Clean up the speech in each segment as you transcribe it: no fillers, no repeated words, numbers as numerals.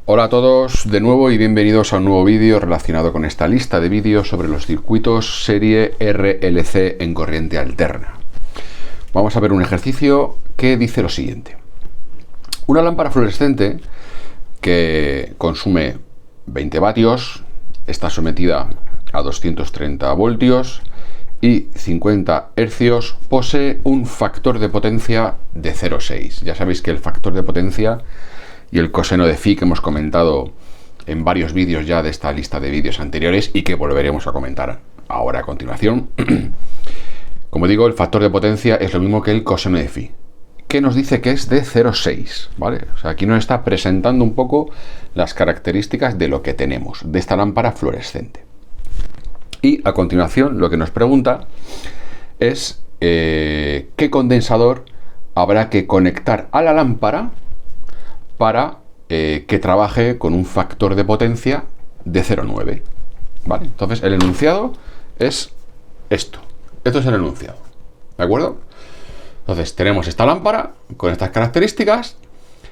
Hola a todos de nuevo y bienvenidos a un nuevo vídeo relacionado con esta lista de vídeos sobre los circuitos serie RLC en corriente alterna. Vamos a ver un ejercicio que dice lo siguiente. Una lámpara fluorescente que consume 20 vatios, está sometida a 230 voltios y 50 hercios, posee un factor de potencia de 0,6. Ya sabéis que el factor de potencia y el coseno de phi que hemos comentado en varios vídeos ya de esta lista de vídeos anteriores y que volveremos a comentar ahora a continuación. Como digo, el factor de potencia es lo mismo que el coseno de phi, que nos dice que es de 0,6, ¿vale? O sea, aquí nos está presentando un poco las características de lo que tenemos, de esta lámpara fluorescente. Y a continuación lo que nos pregunta es qué condensador habrá que conectar a la lámpara para que trabaje con un factor de potencia de 0,9, ¿vale? Entonces el enunciado es esto. Esto es el enunciado, ¿de acuerdo? Entonces tenemos esta lámpara con estas características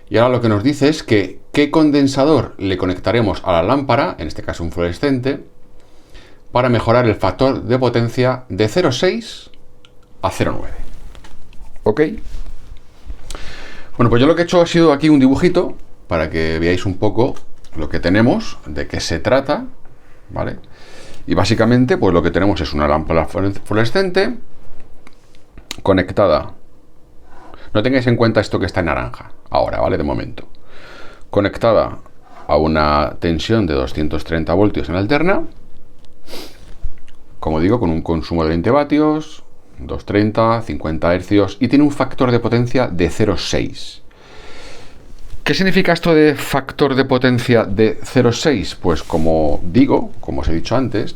y ahora lo que nos dice es que qué condensador le conectaremos a la lámpara, en este caso un fluorescente, para mejorar el factor de potencia de 0,6 a 0,9. ¿Ok? Bueno, pues yo lo que he hecho ha sido aquí un dibujito para que veáis un poco lo que tenemos, de qué se trata, ¿vale? Y básicamente, pues lo que tenemos es una lámpara fluorescente conectada. No tengáis en cuenta esto que está en naranja, ahora, ¿vale? De momento. Conectada a una tensión de 230 voltios en alterna, como digo, con un consumo de 20 vatios, 230, 50 hercios y tiene un factor de potencia de 0,6. ¿Qué significa esto de factor de potencia de 0,6? Pues como digo, como os he dicho antes,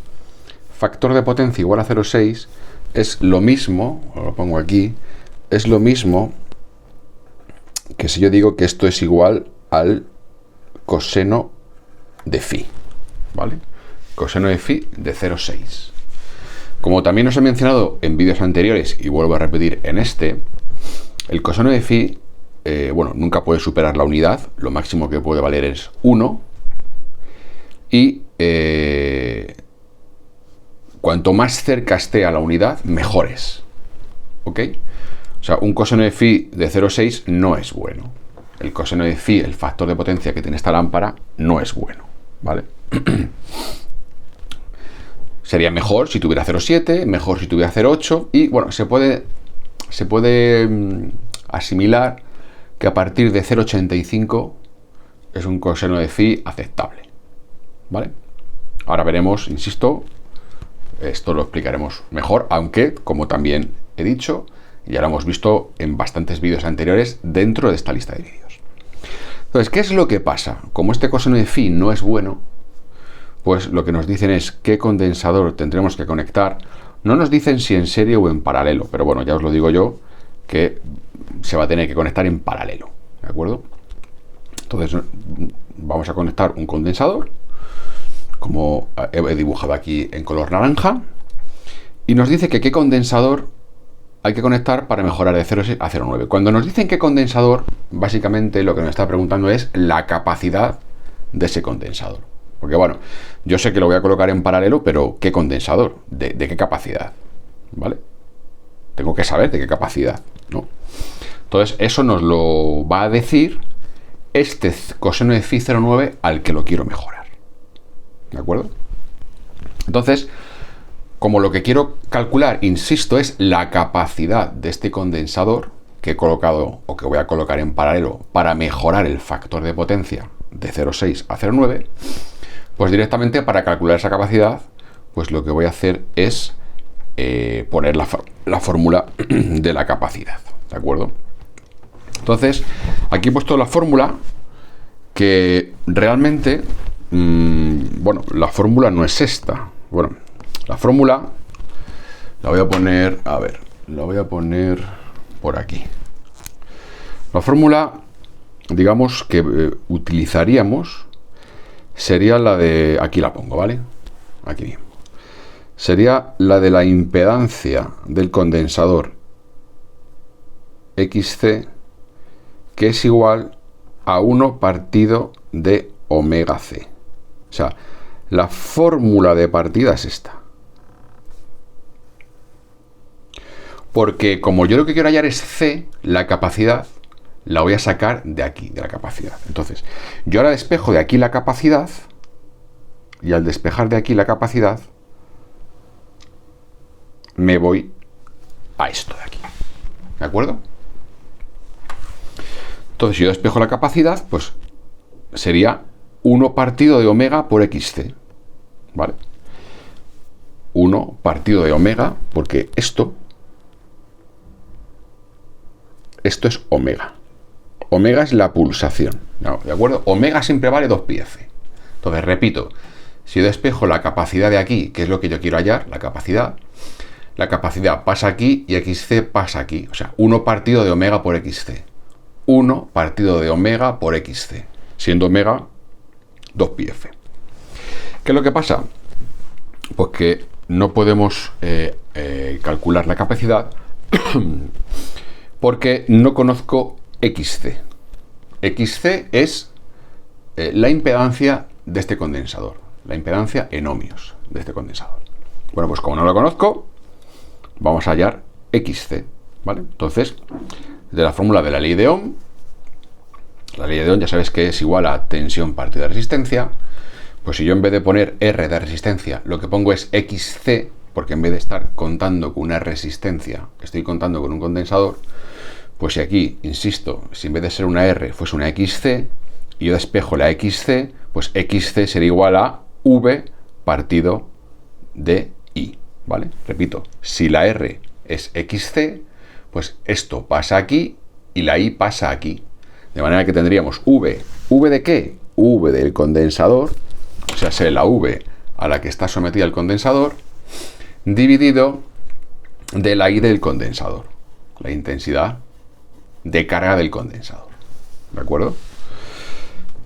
factor de potencia igual a 0,6 es lo mismo, lo pongo aquí, es lo mismo que si yo digo que esto es igual al coseno de phi, ¿vale? Coseno de phi de 0,6. Como también os he mencionado en vídeos anteriores y vuelvo a repetir en este, el coseno de phi, bueno, nunca puede superar la unidad, lo máximo que puede valer es 1 y cuanto más cerca esté a la unidad, mejor es, ¿ok? O sea, un coseno de phi de 0,6 no es bueno. El coseno de phi, el factor de potencia que tiene esta lámpara, no es bueno, ¿vale? Sería mejor si tuviera 0,7, mejor si tuviera 0,8 y bueno, se puede asimilar que a partir de 0,85 es un coseno de phi aceptable, ¿vale? Ahora veremos, insisto, esto lo explicaremos mejor, aunque como también he dicho, ya lo hemos visto en bastantes vídeos anteriores dentro de esta lista de vídeos. Entonces, ¿qué es lo que pasa? Como este coseno de phi no es bueno, pues lo que nos dicen es qué condensador tendremos que conectar. No nos dicen si en serie o en paralelo, pero bueno, ya os lo digo yo, que se va a tener que conectar en paralelo, ¿de acuerdo? Entonces vamos a conectar un condensador, como he dibujado aquí en color naranja, y nos dice que qué condensador hay que conectar para mejorar de 0,6 a 0,9. Cuando nos dicen qué condensador, básicamente lo que nos está preguntando es la capacidad de ese condensador. Porque bueno, yo sé que lo voy a colocar en paralelo, pero ¿qué condensador? ¿De qué capacidad? ¿Vale? Tengo que saber de qué capacidad, ¿no? Entonces eso nos lo va a decir este coseno de phi 0,9 al que lo quiero mejorar. ¿De acuerdo? Entonces, como lo que quiero calcular, insisto, es la capacidad de este condensador que he colocado o que voy a colocar en paralelo para mejorar el factor de potencia de 0,6 a 0,9, pues directamente para calcular esa capacidad, pues lo que voy a hacer es poner la fórmula de la capacidad, ¿de acuerdo? Entonces, aquí he puesto la fórmula que realmente, bueno, la fórmula no es esta. Bueno, la fórmula la voy a poner, a ver, la voy a poner por aquí. La fórmula, digamos que utilizaríamos sería la de, aquí la pongo, ¿vale? Aquí mismo. Sería la de la impedancia del condensador XC, que es igual a 1 partido de omega c. O sea, la fórmula de partida es esta. Porque como yo lo que quiero hallar es c, la capacidad la voy a sacar de aquí, de la capacidad. Entonces, yo ahora despejo de aquí la capacidad, y al despejar de aquí la capacidad, me voy a esto de aquí. ¿De acuerdo? Entonces, si yo despejo la capacidad, pues sería 1 partido de omega por xc. ¿Vale? 1 partido de omega, porque esto es omega. Omega es la pulsación, ¿no? ¿De acuerdo? Omega siempre vale 2πf. Entonces, repito, si yo despejo la capacidad de aquí, que es lo que yo quiero hallar, la capacidad pasa aquí y xc pasa aquí. O sea, 1 partido de omega por xc. 1 partido de omega por xc. Siendo omega 2πf. ¿Qué es lo que pasa? Pues que no podemos calcular la capacidad porque no conozco xc. xc es la impedancia de este condensador, la impedancia en ohmios de este condensador. Bueno, pues como no lo conozco, vamos a hallar xc, ¿vale? Entonces, de la fórmula de la ley de Ohm, la ley de Ohm ya sabes que es igual a tensión partida resistencia. Pues si yo en vez de poner R de resistencia, lo que pongo es xc, porque en vez de estar contando con una resistencia, estoy contando con un condensador, pues si aquí, insisto, si en vez de ser una R fuese una xc, y yo despejo la xc, pues xc sería igual a V partido de I, ¿vale? Repito, si la R es xc, pues esto pasa aquí y la I pasa aquí. De manera que tendríamos V. ¿V de qué? V del condensador, o sea, sé la V a la que está sometida el condensador, dividido de la I del condensador, la intensidad de carga del condensador. ¿De acuerdo?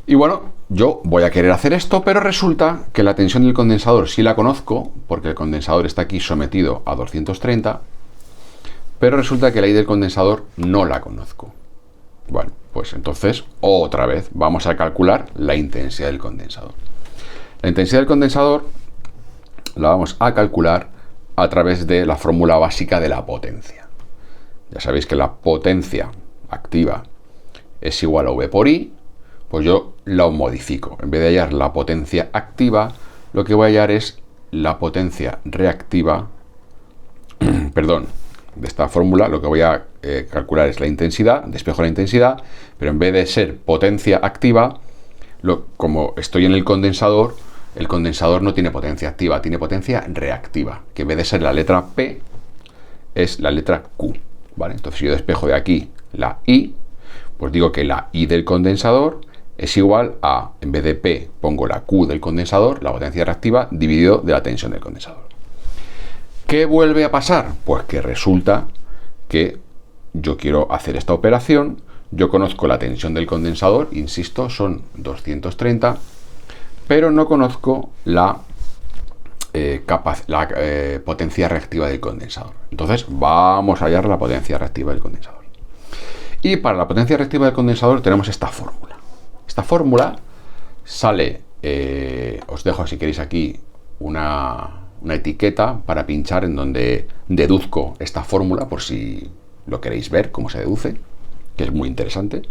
Y bueno, yo voy a querer hacer esto, pero resulta que la tensión del condensador sí la conozco, porque el condensador está aquí sometido a 230, pero resulta que la I del condensador no la conozco. Bueno, pues entonces, otra vez, vamos a calcular la intensidad del condensador. La intensidad del condensador la vamos a calcular a través de la fórmula básica de la potencia. Ya sabéis que la potencia activa es igual a V por I, pues yo lo modifico. En vez de hallar la potencia activa, lo que voy a hallar es la potencia reactiva, perdón, de esta fórmula lo que voy a calcular es la intensidad, despejo la intensidad, pero en vez de ser potencia activa, como estoy en el condensador no tiene potencia activa, tiene potencia reactiva, que en vez de ser la letra P, es la letra Q, ¿vale? Entonces si yo despejo de aquí la I, pues digo que la I del condensador es igual a, en vez de P, pongo la Q del condensador, la potencia reactiva, dividido de la tensión del condensador. ¿Qué vuelve a pasar? Pues que resulta que yo quiero hacer esta operación, yo conozco la tensión del condensador, insisto, son 230, pero no conozco la potencia reactiva del condensador. Entonces vamos a hallar la potencia reactiva del condensador. Y para la potencia reactiva del condensador tenemos esta fórmula. Esta fórmula sale, os dejo si queréis aquí una etiqueta para pinchar en donde deduzco esta fórmula, por si lo queréis ver, cómo se deduce, que es muy interesante.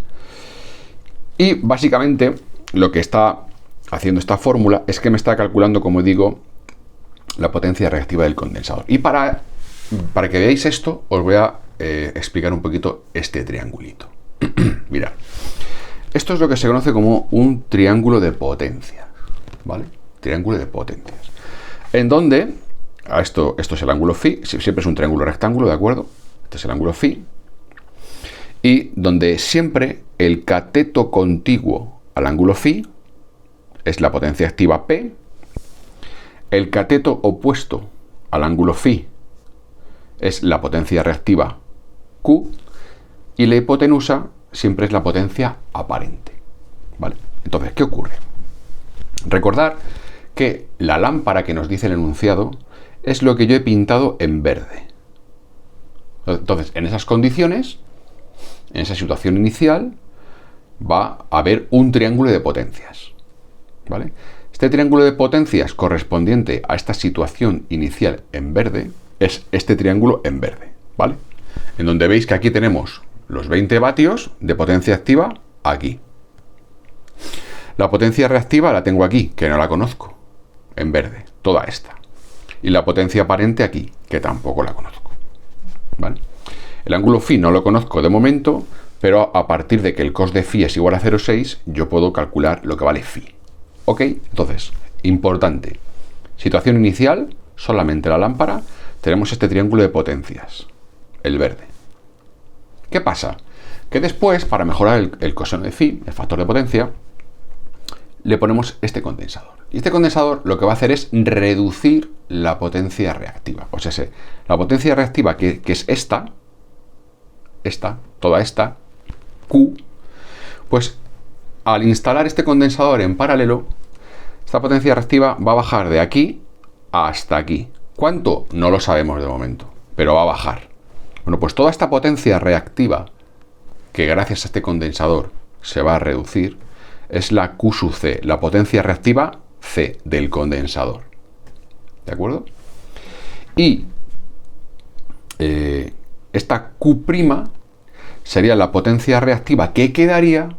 Y básicamente lo que está haciendo esta fórmula es que me está calculando, como digo, la potencia reactiva del condensador. Y para que veáis esto, os voy a explicar un poquito este triangulito. Mirad, esto es lo que se conoce como un triángulo de potencias, ¿vale? Triángulo de potencias. En donde, esto es el ángulo phi, siempre es un triángulo rectángulo, ¿de acuerdo? Este es el ángulo phi. Y donde siempre el cateto contiguo al ángulo phi es la potencia activa P, el cateto opuesto al ángulo phi es la potencia reactiva Q, y la hipotenusa siempre es la potencia aparente, ¿vale? Entonces, ¿qué ocurre? Recordar que la lámpara que nos dice el enunciado es lo que yo he pintado en verde. Entonces, en esas condiciones, en esa situación inicial, va a haber un triángulo de potencias. ¿vale? Este triángulo de potencias correspondiente a esta situación inicial en verde es este triángulo en verde, ¿vale? En donde veis que aquí tenemos los 20 vatios de potencia activa aquí. La potencia reactiva la tengo aquí, que no la conozco, en verde, toda esta. Y la potencia aparente aquí, que tampoco la conozco, ¿vale? El ángulo phi no lo conozco de momento, pero a partir de que el cos de phi es igual a 0,6, yo puedo calcular lo que vale phi. ¿Ok? Entonces, importante. Situación inicial, solamente la lámpara, tenemos este triángulo de potencias, el verde. ¿Qué pasa? Que después, para mejorar el coseno de phi, el factor de potencia, le ponemos este condensador. Y este condensador lo que va a hacer es reducir la potencia reactiva. O sea, la potencia reactiva, que es toda esta, Q, pues al instalar este condensador en paralelo, esta potencia reactiva va a bajar de aquí hasta aquí. ¿Cuánto? No lo sabemos de momento, pero va a bajar. Bueno, pues toda esta potencia reactiva, que gracias a este condensador se va a reducir, es la Q sub C, la potencia reactiva C del condensador. ¿De acuerdo? Y esta Q' sería la potencia reactiva que quedaría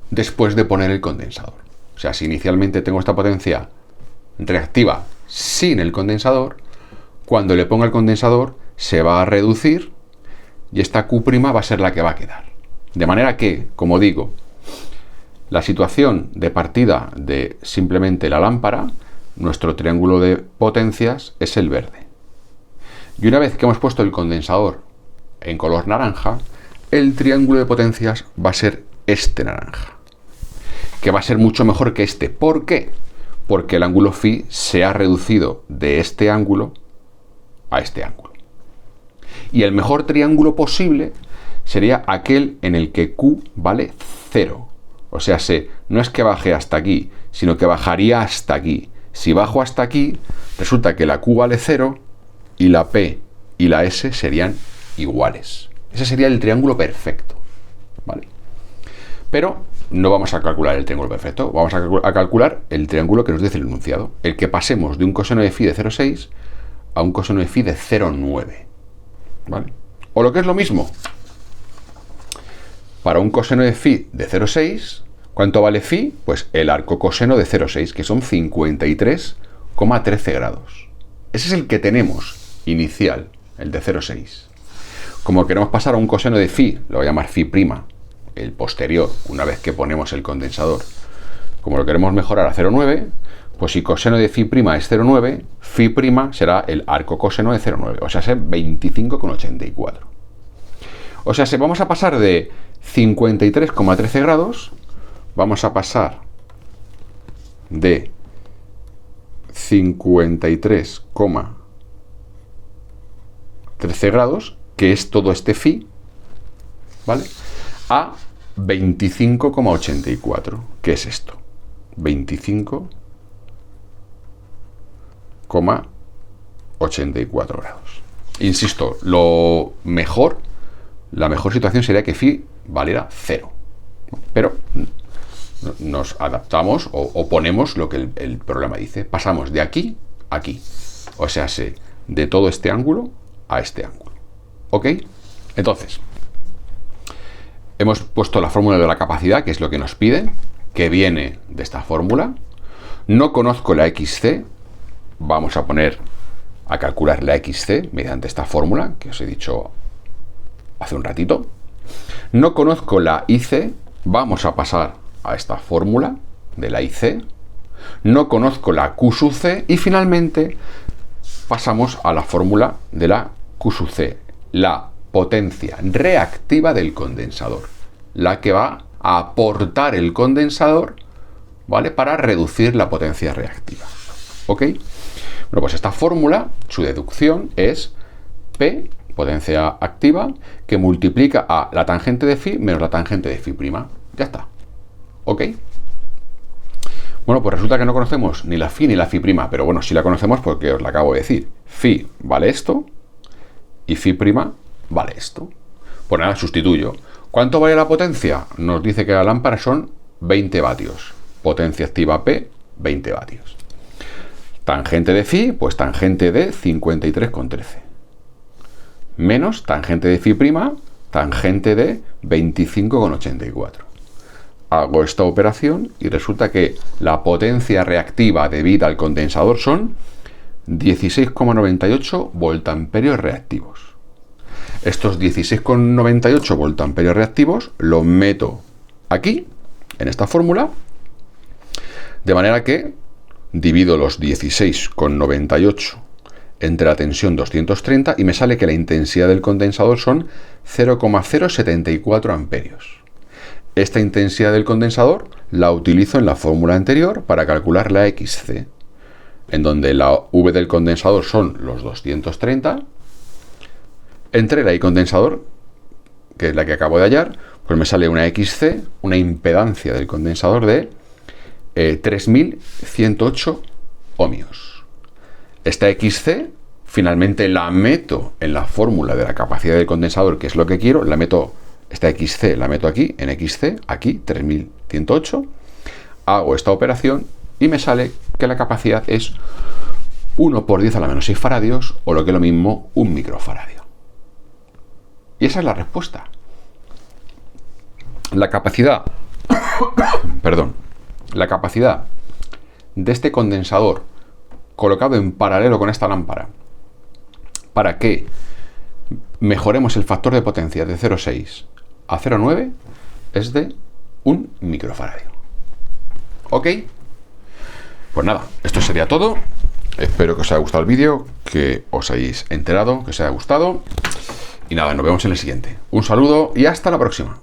después de poner el condensador. O sea, si inicialmente tengo esta potencia reactiva sin el condensador, cuando le ponga el condensador se va a reducir y esta Q' va a ser la que va a quedar. De manera que, como digo, la situación de partida de simplemente la lámpara, nuestro triángulo de potencias es el verde. Y una vez que hemos puesto el condensador en color naranja, el triángulo de potencias va a ser este naranja, que va a ser mucho mejor que este. ¿Por qué? Porque el ángulo phi se ha reducido de este ángulo a este ángulo. Y el mejor triángulo posible sería aquel en el que Q vale 0. O sea, no es que baje hasta aquí, sino que bajaría hasta aquí. Si bajo hasta aquí, resulta que la Q vale 0 y la P y la S serían iguales. Ese sería el triángulo perfecto, ¿vale? Pero no vamos a calcular el triángulo perfecto, vamos a calcular el triángulo que nos dice el enunciado, el que pasemos de un coseno de phi de 0,6 a un coseno de phi de 0,9, ¿vale? O lo que es lo mismo, para un coseno de phi de 0,6, ¿cuánto vale phi? Pues el arco coseno de 0,6, que son 53,13 grados. Ese es el que tenemos inicial, el de 0,6. Como queremos pasar a un coseno de phi, lo voy a llamar phi', el posterior, una vez que ponemos el condensador. Como lo queremos mejorar a 0,9, pues si coseno de phi' es 0,9, phi' será el arco coseno de 0,9, o sea, es 25,84. O sea, si vamos a pasar de 53,13 grados, vamos a pasar de 53,13 grados, que es todo este phi, ¿vale?, a 25,84, que es esto, 25,84 grados. Insisto, la mejor situación sería que phi valiera 0, pero nos adaptamos o ponemos lo que el problema dice. Pasamos de aquí a aquí, o sea, de todo este ángulo a este ángulo. ¿Ok? Entonces, hemos puesto la fórmula de la capacidad, que es lo que nos pide, que viene de esta fórmula. No conozco la XC, vamos a calcular la XC mediante esta fórmula que os he dicho hace un ratito. No conozco la IC, vamos a pasar a esta fórmula de la IC. No conozco la Q sub C y finalmente pasamos a la fórmula de la Q sub C, la potencia reactiva del condensador, la que va a aportar el condensador, ¿vale?, para reducir la potencia reactiva. ¿Ok? Bueno, pues esta fórmula, su deducción es P, potencia activa, que multiplica a la tangente de phi menos la tangente de phi'. Ya está. ¿Ok? Bueno, pues resulta que no conocemos ni la phi ni la phi', pero bueno, sí la conocemos porque os la acabo de decir. Phi vale esto y phi' vale esto. Pues nada, sustituyo. ¿Cuánto vale la potencia? Nos dice que la lámpara son 20 vatios. Potencia activa P, 20 vatios. Tangente de phi, pues tangente de 53,13. Menos tangente de phi prima, tangente de 25,84. Hago esta operación y resulta que la potencia reactiva debida al condensador son 16,98 voltamperios reactivos. Estos 16,98 voltamperios reactivos los meto aquí, en esta fórmula, de manera que divido los 16,98 entre la tensión 230 y me sale que la intensidad del condensador son 0,074 amperios. Esta intensidad del condensador la utilizo en la fórmula anterior para calcular la XC, en donde la V del condensador son los 230, entre la I condensador, que es la que acabo de hallar, pues me sale una XC, una impedancia del condensador de 3108 ohmios. Esta XC finalmente la meto en la fórmula de la capacidad del condensador, que es lo que quiero, esta XC la meto aquí, en XC, aquí, 3108, hago esta operación y me sale que la capacidad es 1 por 10 a la menos 6 faradios, o lo que es lo mismo, 1 microfaradio. Y esa es la respuesta. La capacidad, perdón, la capacidad de este condensador colocado en paralelo con esta lámpara para que mejoremos el factor de potencia de 0,6 a 0,9 es de 1 microfaradio. ¿Ok? Pues nada, esto sería todo. Espero que os haya gustado el vídeo, que os hayáis enterado, que os haya gustado. Y nada, nos vemos en el siguiente. Un saludo y hasta la próxima.